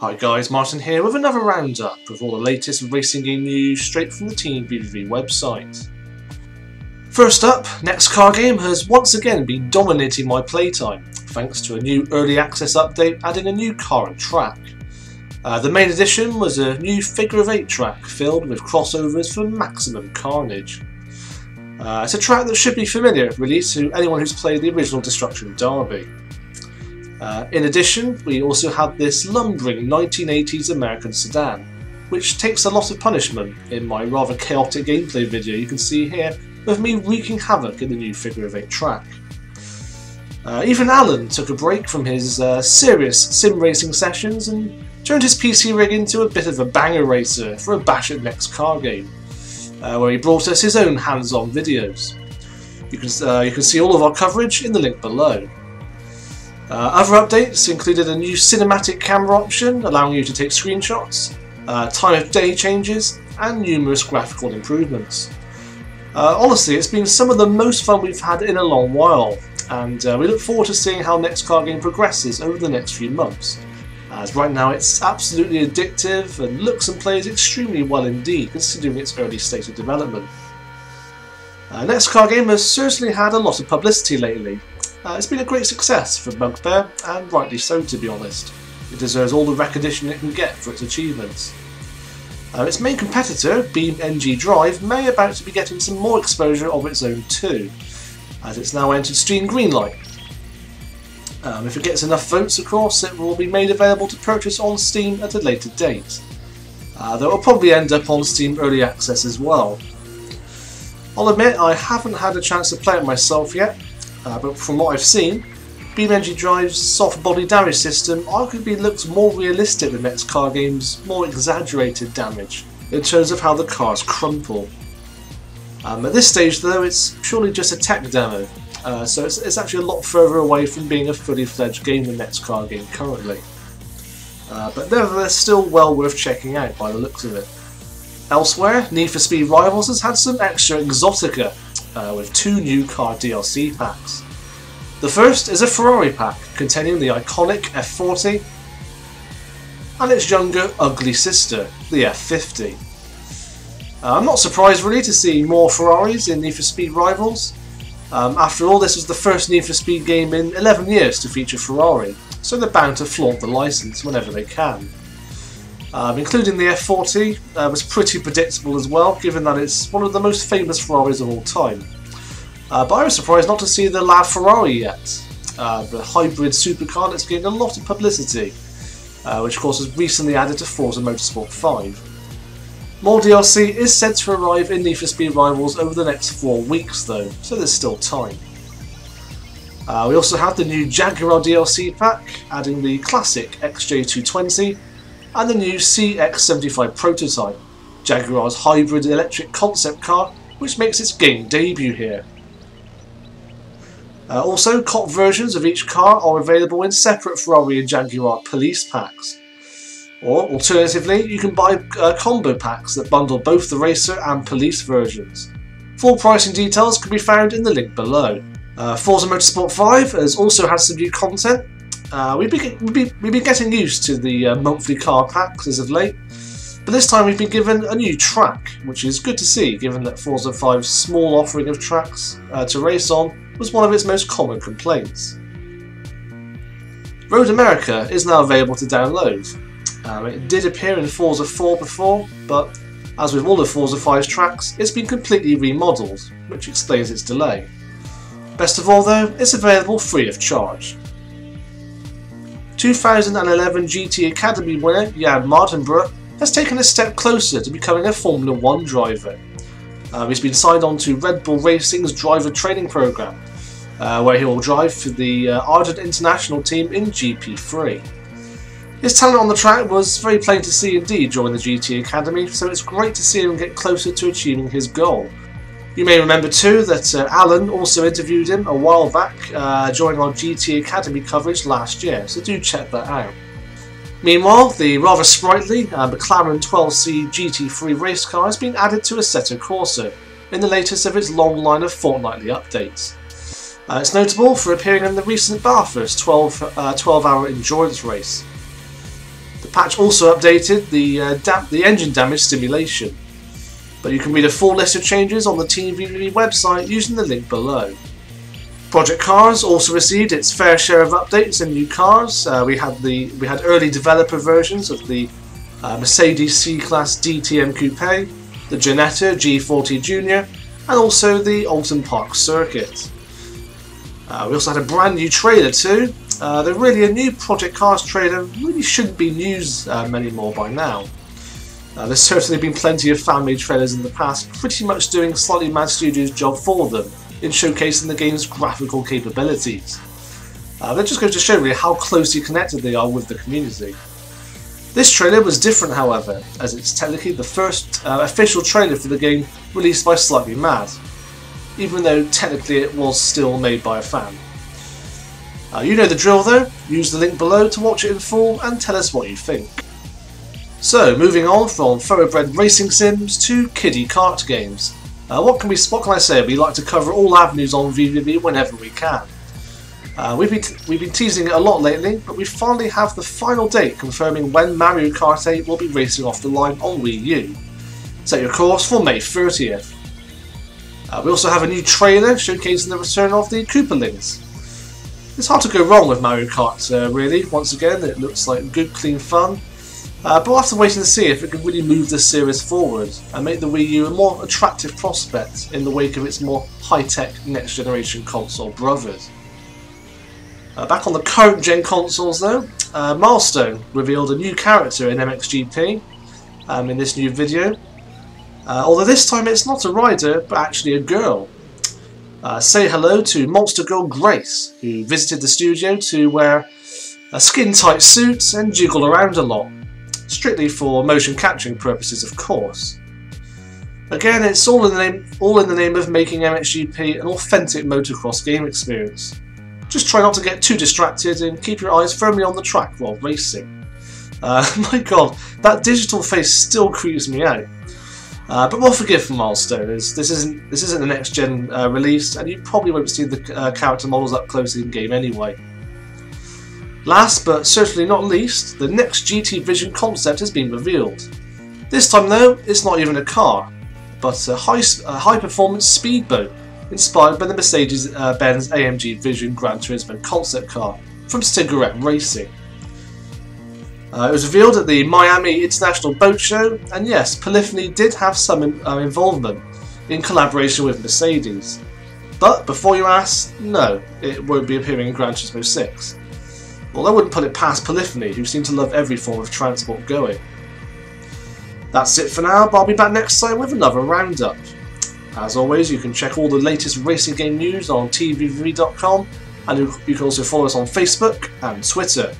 Hi guys, Martin here with another roundup of all the latest racing game news straight from the Team BeamNG website. First up, next car game has once again been dominating my playtime, thanks to a new early access update adding a new car and track. The main addition was a new figure of 8 track filled with crossovers for maximum carnage. It's a track that should be familiar really to anyone who's played the original Destruction Derby. In addition, we also have this lumbering 1980s American sedan, which takes a lot of punishment in my rather chaotic gameplay video you can see here of me wreaking havoc in the new figure of 8 track. Even Alan took a break from his serious sim racing sessions and turned his PC rig into a bit of a banger racer for a bash at next car game, where he brought us his own hands-on videos. You can see all of our coverage in the link below. Other updates included a new cinematic camera option allowing you to take screenshots, time of day changes, and numerous graphical improvements. Honestly, it's been some of the most fun we've had in a long while, and we look forward to seeing how next car game progresses over the next few months, as right now it's absolutely addictive and looks and plays extremely well indeed considering its early state of development. Next car game has certainly had a lot of publicity lately. It's been a great success for Bugbear, and rightly so to be honest. It deserves all the recognition it can get for its achievements. Its main competitor, BeamNG Drive, may about to be getting some more exposure of its own too, as it's now entered Steam Greenlight. If it gets enough votes, of course, it will be made available to purchase on Steam at a later date, though it will probably end up on Steam Early Access as well. I'll admit I haven't had a chance to play it myself yet, but from what I've seen, BeamNG Drive's soft body damage system arguably looks more realistic than next car game's more exaggerated damage in terms of how the cars crumple. At this stage though, it's purely just a tech demo, so it's actually a lot further away from being a fully fledged game than next car game currently. But nevertheless still well worth checking out by the looks of it. Elsewhere, Need for Speed Rivals has had some extra exotica, with 2 new car DLC packs. The first is a Ferrari pack containing the iconic F40 and its younger, ugly sister, the F50. I'm not surprised really to see more Ferraris in Need for Speed Rivals. After all, this was the first Need for Speed game in 11 years to feature Ferrari, so they're bound to flaunt the license whenever they can. Including the F40 was pretty predictable as well, given that it's one of the most famous Ferraris of all time. But I was surprised not to see the LaFerrari yet, the hybrid supercar that's gained a lot of publicity, which of course was recently added to Forza Motorsport 5. More DLC is said to arrive in Need for Speed Rivals over the next 4 weeks though, so there's still time. We also have the new Jaguar DLC pack, adding the classic XJ220 and the new CX75 prototype, Jaguar's hybrid electric concept car, which makes its game debut here. Also, COP versions of each car are available in separate Ferrari and Jaguar police packs. Or, alternatively, you can buy combo packs that bundle both the racer and police versions. Full pricing details can be found in the link below. Forza Motorsport 5 has also had some new content. We've been getting used to the monthly car packs as of late, but this time we've been given a new track, which is good to see given that Forza 5's small offering of tracks to race on was one of its most common complaints. Road America is now available to download. It did appear in Forza 4 before, but as with all of Forza 5's tracks, it's been completely remodelled, which explains its delay. Best of all though, it's available free of charge. 2011 GT Academy winner Jan Mardenborough has taken a step closer to becoming a Formula 1 driver. He's been signed on to Red Bull Racing's driver training program, where he will drive for the Ardent International team in GP3. His talent on the track was very plain to see indeed during the GT Academy, so it's great to see him get closer to achieving his goal. You may remember too that Alan also interviewed him a while back during our GT Academy coverage last year, so do check that out. Meanwhile, the rather sprightly McLaren 12C GT3 race car has been added to Assetto Corsa in the latest of its long line of fortnightly updates. It's notable for appearing in the recent Bathurst 12-hour endurance race. The Patch also updated the engine damage simulation, but you can read a full list of changes on the Team VVV website using the link below. Project Cars also received its fair share of updates and new cars. We had early developer versions of the Mercedes C-Class DTM Coupe, the Ginetta G40 Junior, and also the Alton Park circuit. We also had a brand new trailer too. Though really a new Project Cars trailer really shouldn't be news anymore by now. There's certainly been plenty of fan-made trailers in the past, pretty much doing Slightly Mad Studios' job for them in showcasing the game's graphical capabilities. That just goes to show really how closely connected they are with the community. This trailer was different, however, as it's technically the first official trailer for the game released by Slightly Mad, even though technically it was still made by a fan. You know the drill though, use the link below to watch it in full and tell us what you think. So, moving on from thoroughbred racing sims to kiddie kart games. What can I say? We like to cover all avenues on VVV whenever we can. We've been teasing it a lot lately, but we finally have the final date confirming when Mario Kart 8 will be racing off the line on Wii U. Set your course for May 30th. We also have a new trailer showcasing the return of the Koopalings. It's hard to go wrong with Mario Kart really. Once again, it looks like good clean fun. But we'll have to wait and see if it can really move the series forward and make the Wii U a more attractive prospect in the wake of its more high-tech next generation console brothers. Back on the current gen consoles though, Milestone revealed a new character in MXGP in this new video. Although this time it's not a rider but actually a girl. Say hello to Monster Girl Grace, who visited the studio to wear a skin-tight suit and jiggle around a lot. Strictly for motion capturing purposes, of course. Again, it's all in the name of making MXGP an authentic motocross game experience. Just try not to get too distracted and keep your eyes firmly on the track while racing. My god, that digital face still creeps me out. But we'll forgive for Milestone, as this isn't a next gen release, and you probably won't see the character models up close in game anyway. Last but certainly not least, the next GT Vision concept has been revealed. This time though, it's not even a car, but a high-performance speedboat inspired by the Mercedes-Benz AMG Vision Gran Turismo concept car from Cigarette Racing. It was revealed at the Miami International Boat Show, and yes, Polyphony did have some involvement in collaboration with Mercedes. But before you ask, no, it won't be appearing in Gran Turismo 6. Well, I wouldn't put it past Polyphony, who seem to love every form of transport going. That's it for now, but I'll be back next time with another roundup. As always, you can check all the latest racing game news on tvv.com, and you can also follow us on Facebook and Twitter.